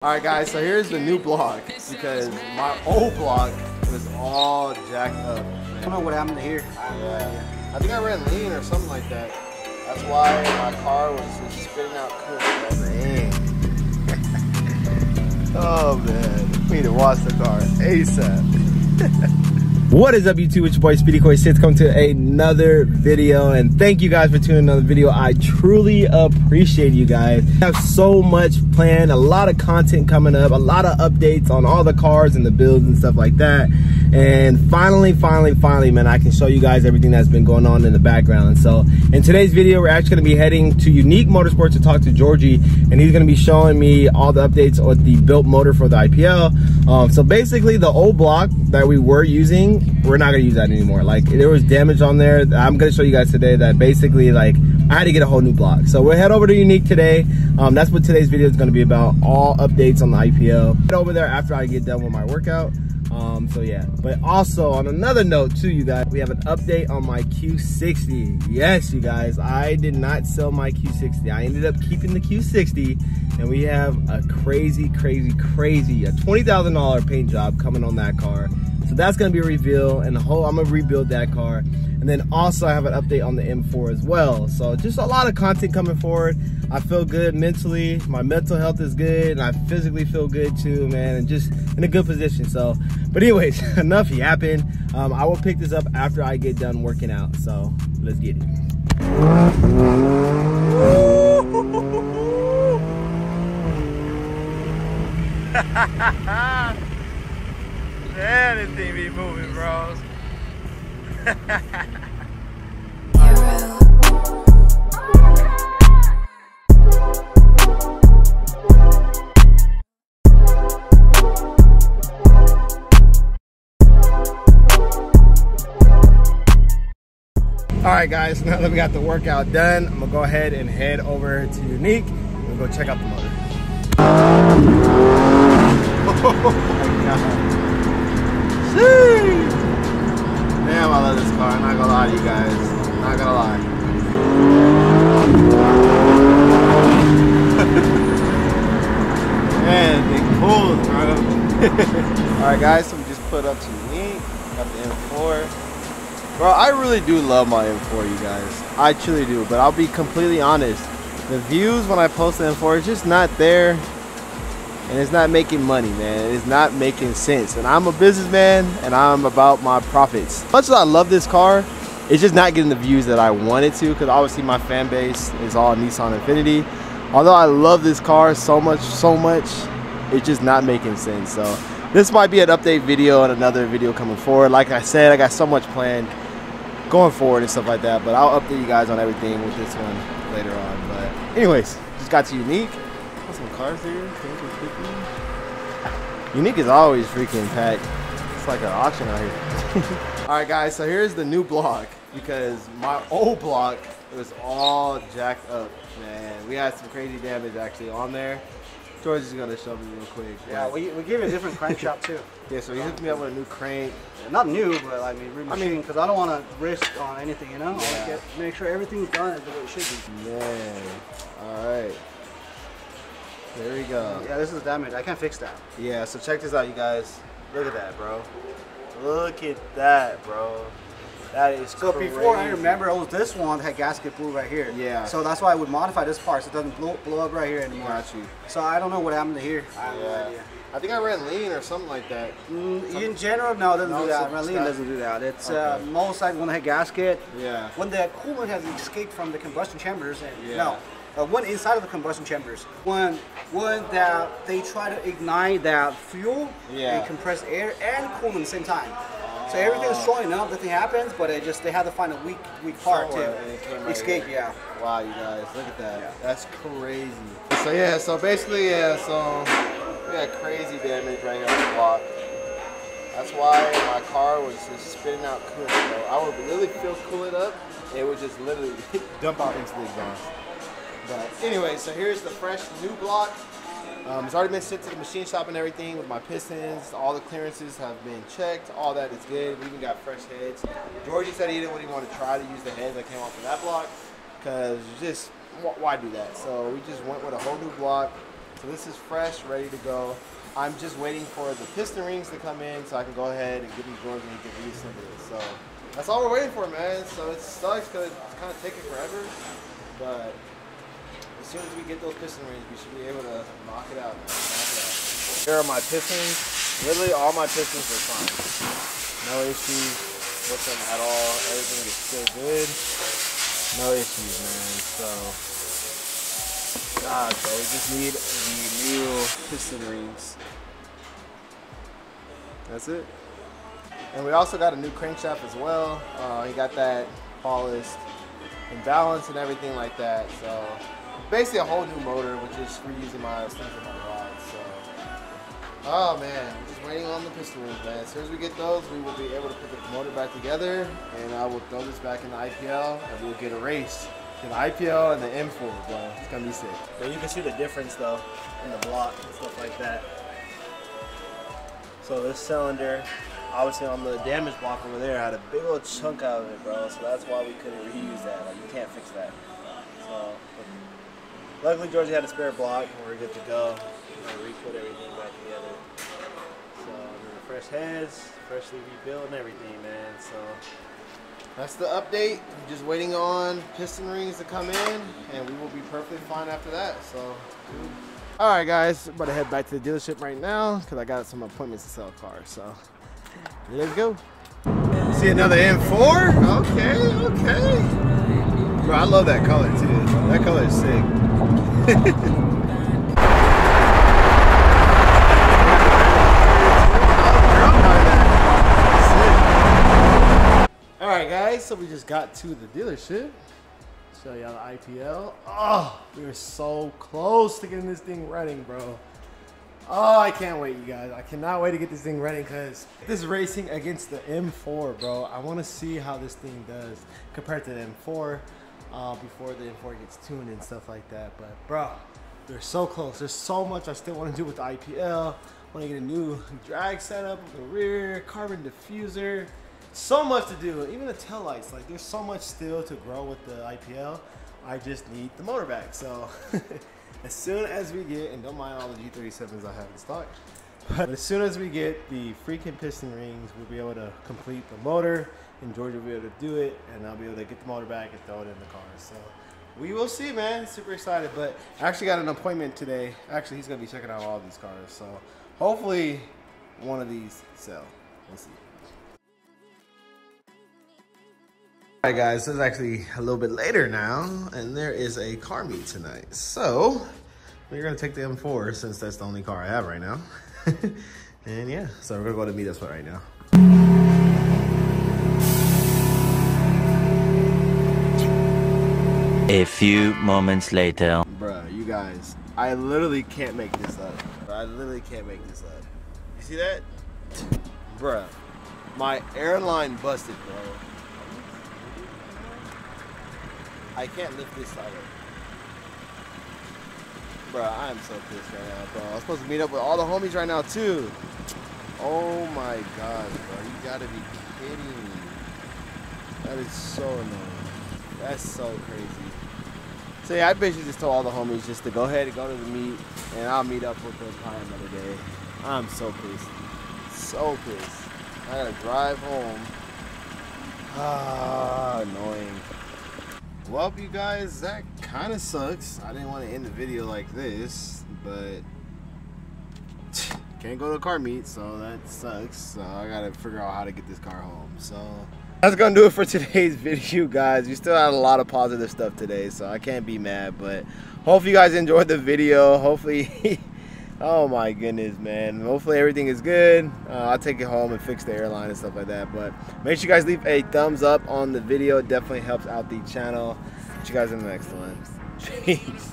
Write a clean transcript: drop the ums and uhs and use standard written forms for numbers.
Alright guys, so here's the new block because my old block was all jacked up. I don't know what happened here. Yeah. I think I ran lean or something like that. That's why my car was just spitting out cool. Man. Oh man, we need to wash the car ASAP. What is up YouTube, it's your boy Speedy Koi 6 coming to another video, and thank you guys for tuning in another video. I truly appreciate you guys. I have so much planned, a lot of content coming up, a lot of updates on all the cars and the builds and stuff like that. And finally, man, I can show you guys everything that's been going on in the background. So in today's video, we're actually gonna be heading to Unique Motorsports to talk to Georgie, and he's gonna be showing me all the updates on the built motor for the IPL. So basically the old block that we were using, we're not gonna use that anymore. Like, there was damage on there. I'm gonna show you guys today that basically, like, I had to get a whole new block. So we'll head over to Unique today. That's what today's video is gonna be about, all updates on the IPL. Head over there after I get done with my workout. So yeah, but also on another note too, you guys, we have an update on my Q60. Yes, you guys, I did not sell my Q60. I ended up keeping the Q60, and we have a crazy, a $20,000 paint job coming on that car. So that's gonna be a reveal, and I'm gonna rebuild that car. And then also I have an update on the M4 as well. So just a lot of content coming forward. I feel good mentally, my mental health is good, and I physically feel good too, man, and just in a good position. So, but anyways, enough yapping. I will pick this up after I get done working out. So let's get it. Man, this thing be moving, bros. Alright guys, now that we got the workout done, I'm gonna go ahead and head over to Unique and go check out the motor. Oh my god. Sheesh. Damn, I love this car. I'm not gonna lie to you guys. Not gonna lie. Man, it pulls, bro. Alright guys, so we just put up to Unique. Got the M4. Bro, I really do love my M4, you guys. I truly do, but I'll be completely honest. The views when I post the M4 is just not there. And it's not making money, man. It's not making sense. And I'm a businessman, and I'm about my profits. As much as I love this car, it's just not getting the views that I want it to, because obviously my fan base is all Nissan Infinity. Although I love this car so much, it's just not making sense. So this might be an update video and another video coming forward. Like I said, I got so much planned going forward and stuff like that, but I'll update you guys on everything with this one later on. But anyways, just got to Unique. Got some cars here. Unique is always freaking packed. It's like an auction out here. Alright guys, so here's the new block because my old block was all jacked up, man. We had some crazy damage actually on there. George is gonna show me real quick. Yeah, we gave it a different crankshaft too. Yeah, so he hooked me up with a new crank. Not new, but I mean, because I don't want to risk on anything, you know? Yeah. Make sure everything's done the way it should be. Man, alright. There we go. Yeah, this is damage. I can't fix that. Yeah, so check this out, you guys. Look at that, bro. Look at that, bro. That is so crazy. Before I remember, it was this one that had gasket blew right here. Yeah. So that's why I would modify this part so it doesn't blow up right here anymore. Got you. So I don't know what happened to here. I have no idea. I think I ran lean or something like that. In general, no, it doesn't do that. Lean doesn't do that. It's most like when they had gasket. Yeah. When the coolant has escaped from the combustion chambers, and one inside of the combustion chambers. When they try to ignite that fuel and compress air and coolant at the same time. So everything's showing up, nothing happens, but they had to find a weak part to escape. Yeah. Wow, you guys, look at that. Yeah. That's crazy. So yeah, so basically, so we had crazy damage right here on the block. That's why my car was just spitting out coolant. So I would literally fill coolant up, and it would just literally dump out into the exhaust. But anyway, so here's the fresh new block. It's already been sent to the machine shop and everything with my pistons. All the clearances have been checked. All that is good. We even got fresh heads. Georgie said he didn't really want to try to use the heads that came off of that block because just why do that? So we just went with a whole new block. So this is fresh, ready to go. I'm just waiting for the piston rings to come in so I can go ahead and get these drawers and get reassembled. So that's all we're waiting for, man. So it sucks because it's kind of taking forever. But as soon as we get those piston rings, we should be able to knock it out, man. Knock it out. Here are my pistons. Literally all my pistons are fine. No issues with them at all. Everything is still good. No issues, man. So, God, bro, we just need the new piston rings. That's it. And we also got a new crankshaft as well. He got that polished and balanced and everything like that. So, basically a whole new motor, which is reusing my strings and my rods. So, oh man, just waiting on the piston rings, man. As soon as we get those, we will be able to put the motor back together, and I will throw this back in the IPL, and we'll get a race in the IPL and the M4, bro. It's gonna be sick. But you can see the difference though in the block and stuff like that. So this cylinder, obviously on the damage block over there, had a big old chunk out of it, bro. So that's why we couldn't reuse that. Like, you can't fix that. So luckily Georgie had a spare block, and we're good to go. Re-put everything back together. So the fresh heads, freshly rebuilt and everything, man. So that's the update. I'm just waiting on piston rings to come in, and we will be perfectly fine after that. So, all right, guys, I'm about to head back to the dealership right now because I got some appointments to sell cars. So let's go. See another M4? Okay, okay. Bro, I love that color too. That color is sick. Alright guys, so we just got to the dealership. Show y'all the IPL. Oh, we were so close to getting this thing running, bro. Oh, I can't wait, you guys. I cannot wait to get this thing running because this is racing against the M4, bro. I want to see how this thing does compared to the M4 before the M4 gets tuned and stuff like that. But bro, they're so close. There's so much I still want to do with the IPL. I want to get a new drag setup with the rear, carbon diffuser. So much to do, even the tail lights. Like, there's so much still to grow with the IPL. I just need the motor back. So as soon as we get, and don't mind all the G37s I have in stock, but as soon as we get the freaking piston rings, we'll be able to complete the motor, and George will be able to do it, and I'll be able to get the motor back and throw it in the car. So we will see, man. Super excited. But I actually got an appointment today. Actually, he's gonna be checking out all these cars. So hopefully one of these sell. We'll see. Alright guys, so it's actually a little bit later now, and there is a car meet tonight. So we're gonna take the M4 since that's the only car I have right now. And yeah, so we're gonna go to meet us right now. A few moments later. Bruh, you guys, I literally can't make this up. I literally can't make this up. You see that? Bruh, my airline busted, bro. I can't lift this side up. Bro, I am so pissed right now, bro. I was supposed to meet up with all the homies right now, too. Oh my god, bro. You gotta be kidding me. That is so annoying. That's so crazy. So yeah, I basically just told all the homies just to go ahead and go to the meet, and I'll meet up with them probably another day. I'm so pissed. So pissed. I gotta drive home. Ah, annoying. Well, you guys, that kind of sucks. I didn't want to end the video like this, but can't go to a car meet, so that sucks. So I gotta figure out how to get this car home. So that's gonna do it for today's video, guys. We still had a lot of positive stuff today, so I can't be mad. But hopefully you guys enjoyed the video. Hopefully, oh my goodness, man. Hopefully everything is good. I'll take it home and fix the airline and stuff like that. But make sure you guys leave a thumbs up on the video. It definitely helps out the channel. See you guys in the next one. Peace.